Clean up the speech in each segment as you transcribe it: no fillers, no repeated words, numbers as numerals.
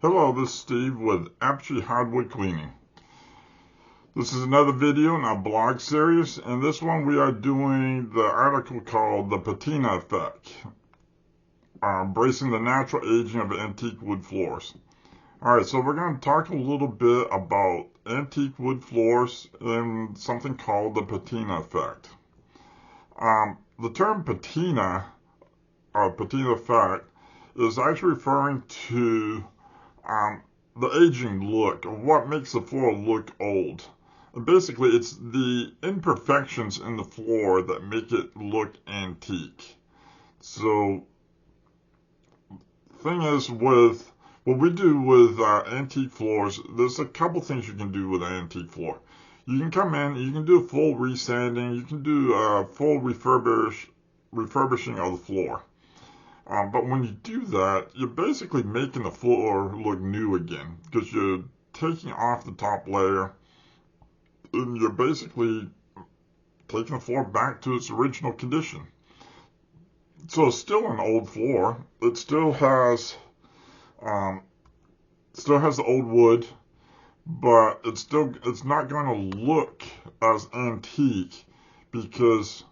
Hello, this is Steve with Apogee Hardwood Cleaning. This is another video in our blog series, and this one we are doing the article called The Patina Effect, Embracing the Natural Aging of Antique Wood Floors. Alright, so we're going to talk a little bit about antique wood floors and something called the patina effect. The term patina, or patina effect, is actually referring to the aging look, of what makes the floor look old. And basically, it's the imperfections in the floor that make it look antique. So, thing is, with what we do with antique floors, there's a couple things you can do with an antique floor. You can come in, you can do a full resanding, you can do a full refurbishing of the floor. But when you do that, you're basically making the floor look new again, because you're taking off the top layer, and you're basically taking the floor back to its original condition. So it's still an old floor. It still has the old wood, but it's not going to look as antique because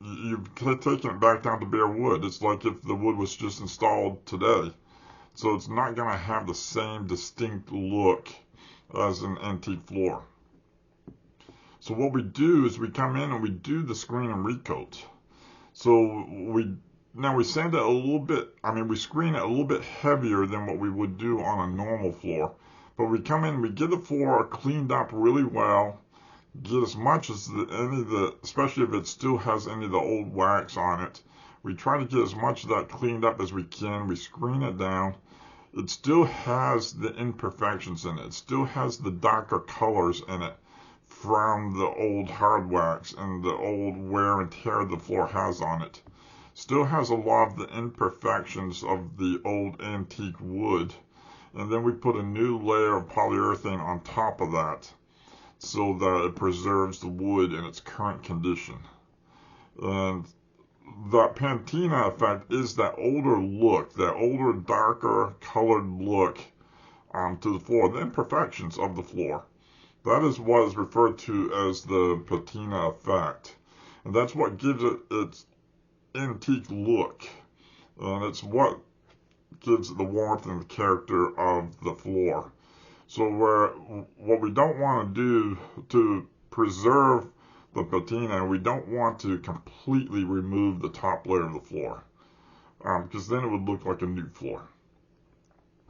you've taken it back down to bare wood. It's like if the wood was just installed today. So it's not going to have the same distinct look as an antique floor. So what we do is we come in and we do the screen and recoat. So we sand it a little bit, we screen it a little bit heavier than what we would do on a normal floor. But we come in, we get the floor cleaned up really well, get as much as especially if it still has any of the old wax on it. We try to get as much of that cleaned up as we can. We screen it down. It still has the imperfections in it. It still has the darker colors in it from the old hard wax and the old wear and tear the floor has on it. Still has a lot of the imperfections of the old antique wood. And then we put a new layer of polyurethane on top of that, so that it preserves the wood in its current condition. And that patina effect is that older look, that older, darker colored look to the floor, the imperfections of the floor. That is what is referred to as the patina effect. And that's what gives it its antique look. And it's what gives it the warmth and the character of the floor. So what we don't want to do to preserve the patina, we don't want to completely remove the top layer of the floor, because then it would look like a new floor.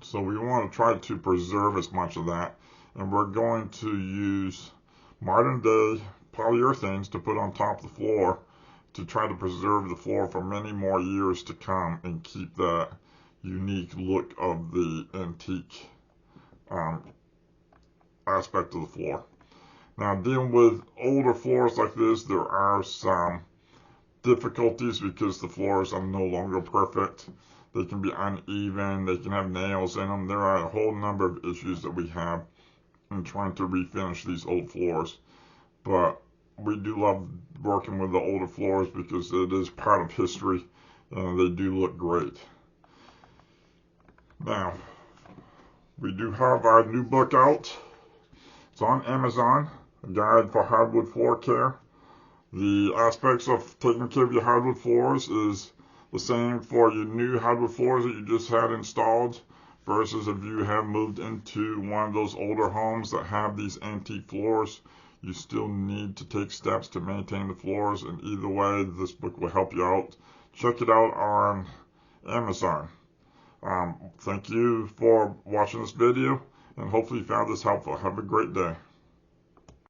So we want to try to preserve as much of that, and we're going to use modern day polyurethanes to put on top of the floor to try to preserve the floor for many more years to come and keep that unique look of the antique aspect of the floor. Now, dealing with older floors like this, there are some difficulties because the floors are no longer perfect. They can be uneven, they can have nails in them. There are a whole number of issues that we have in trying to refinish these old floors. But we do love working with the older floors because it is part of history and they do look great. Now, we do have our new book out. It's on Amazon, A Guide for Hardwood Floor Care. The aspects of taking care of your hardwood floors is the same for your new hardwood floors that you just had installed versus if you have moved into one of those older homes that have these antique floors. You still need to take steps to maintain the floors, and either way, this book will help you out. Check it out on Amazon. Thank you for watching this video, and hopefully you found this helpful. Have a great day.